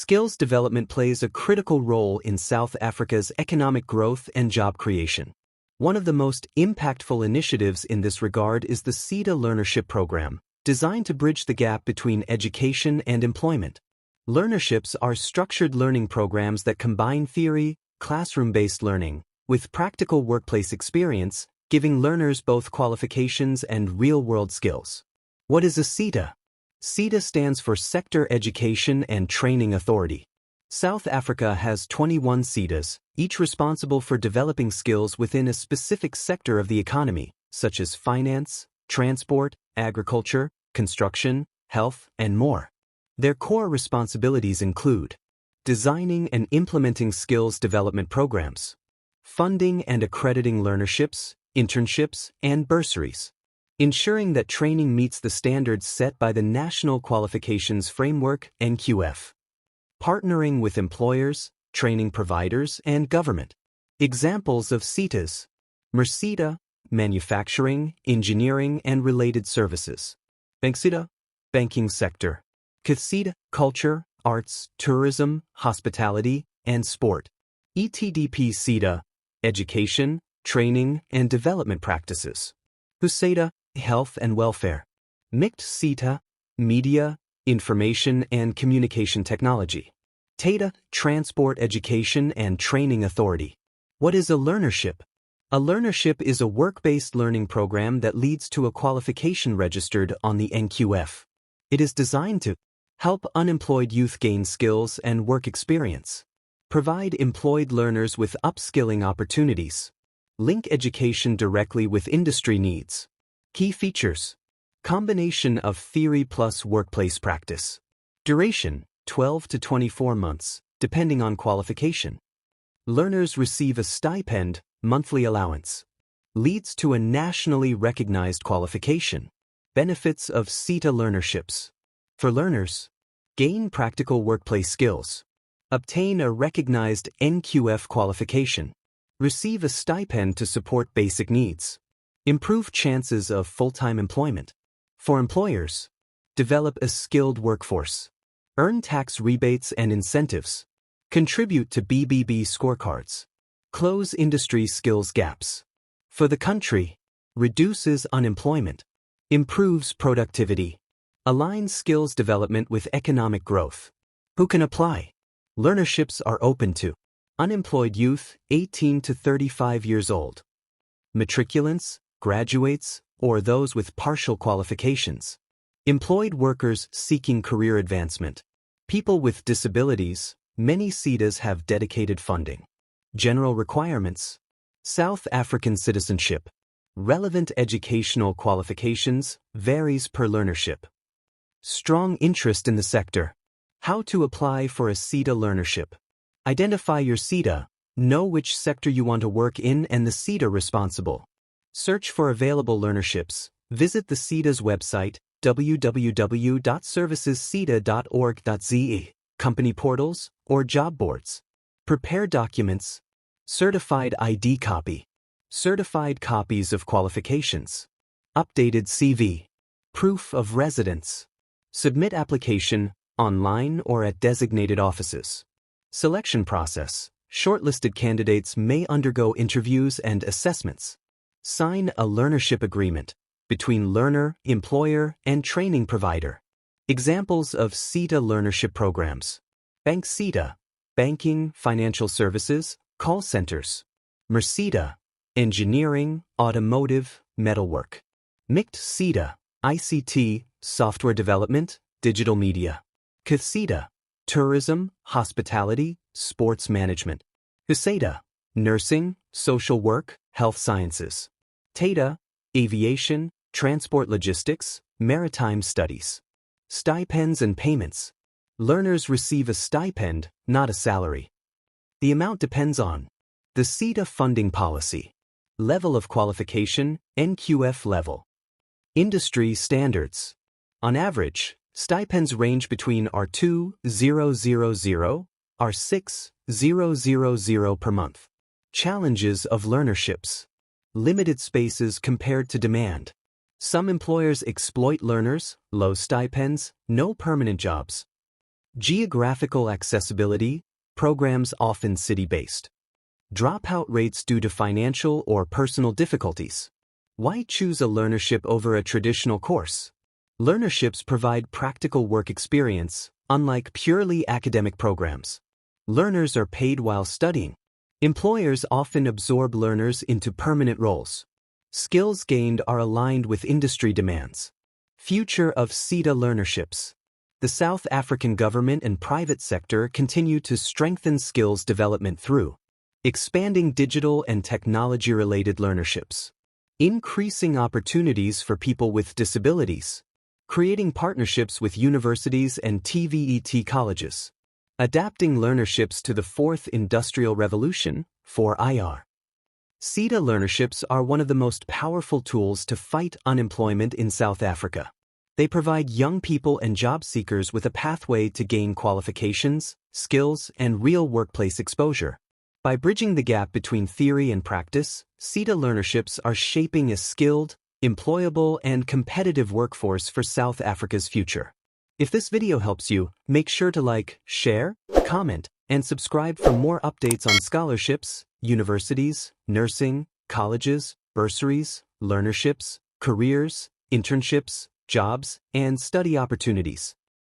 Skills development plays a critical role in South Africa's economic growth and job creation. One of the most impactful initiatives in this regard is the SETA Learnership Program, designed to bridge the gap between education and employment. Learnerships are structured learning programs that combine theory, classroom-based learning, with practical workplace experience, giving learners both qualifications and real-world skills. What is a SETA? SETA stands for Sector Education and Training Authority. South Africa has 21 SETAs, each responsible for developing skills within a specific sector of the economy, such as finance, transport, agriculture, construction, health, and more. Their core responsibilities include designing and implementing skills development programs, funding and accrediting learnerships, internships, and bursaries, ensuring that training meets the standards set by the National Qualifications Framework (NQF), partnering with employers, training providers, and government. Examples of SETAs: HWSETA, manufacturing, engineering, and related services; BankSETA, banking sector; CATHSSSETA, culture, arts, tourism, hospitality, and sport; ETDP-SETA, education, training, and development practices; HWSETA, health and welfare; MICT-SETA, media, information and communication technology; TETA, transport education and training authority. What is a learnership? A learnership is a work-based learning program that leads to a qualification registered on the NQF. It is designed to help unemployed youth gain skills and work experience, provide employed learners with upskilling opportunities, link education directly with industry needs. Key features: combination of theory plus workplace practice. Duration: 12 to 24 months, depending on qualification. Learners receive a stipend, monthly allowance. Leads to a nationally recognized qualification. Benefits of SETA Learnerships. For learners: gain practical workplace skills. Obtain a recognized NQF qualification. Receive a stipend to support basic needs. Improve chances of full-time employment. For employers: develop a skilled workforce. Earn tax rebates and incentives. Contribute to BBB scorecards. Close industry skills gaps. For the country: reduces unemployment. Improves productivity. Aligns skills development with economic growth. Who can apply? Learnerships are open to unemployed youth 18 to 35 years old, matriculants, graduates, or those with partial qualifications, employed workers seeking career advancement, people with disabilities. Many SETAs have dedicated funding. General requirements: South African citizenship. Relevant educational qualifications varies per learnership. Strong interest in the sector. How to apply for a SETA learnership. Identify your SETA, know which sector you want to work in and the SETA responsible. Search for available learnerships. Visit the SETA's website, www.servicesseta.org.za, company portals, or job boards. Prepare documents. Certified ID copy. Certified copies of qualifications. Updated CV. Proof of residence. Submit application, online or at designated offices. Selection process. Shortlisted candidates may undergo interviews and assessments. Sign a learnership agreement between learner, employer, and training provider. Examples of SETA learnership programs: BankSETA, banking, financial services, call centers; HWSETA, engineering, automotive, metalwork; MICT-SETA, ICT, software development, digital media; CATHSSSETA, tourism, hospitality, sports management; HWSETA, nursing, social work, health sciences; TETA, aviation, transport logistics, maritime studies. Stipends and payments. Learners receive a stipend, not a salary. The amount depends on the SETA funding policy, level of qualification, NQF level. Industry standards. On average, stipends range between R2,000, R6,000 per month. Challenges of learnerships. Limited spaces compared to demand. Some employers exploit learners, low stipends, no permanent jobs. Geographical accessibility, programs often city-based. Dropout rates due to financial or personal difficulties. Why choose a learnership over a traditional course? Learnerships provide practical work experience, unlike purely academic programs. Learners are paid while studying. Employers often absorb learners into permanent roles. Skills gained are aligned with industry demands. Future of SETA Learnerships. The South African government and private sector continue to strengthen skills development through expanding digital and technology-related learnerships, increasing opportunities for people with disabilities, creating partnerships with universities and TVET colleges, adapting learnerships to the Fourth Industrial Revolution, 4IR. SETA learnerships are one of the most powerful tools to fight unemployment in South Africa. They provide young people and job seekers with a pathway to gain qualifications, skills, and real workplace exposure. By bridging the gap between theory and practice, SETA learnerships are shaping a skilled, employable, and competitive workforce for South Africa's future. If this video helps you, make sure to like, share, comment, and subscribe for more updates on scholarships, universities, nursing, colleges, bursaries, learnerships, careers, internships, jobs, and study opportunities.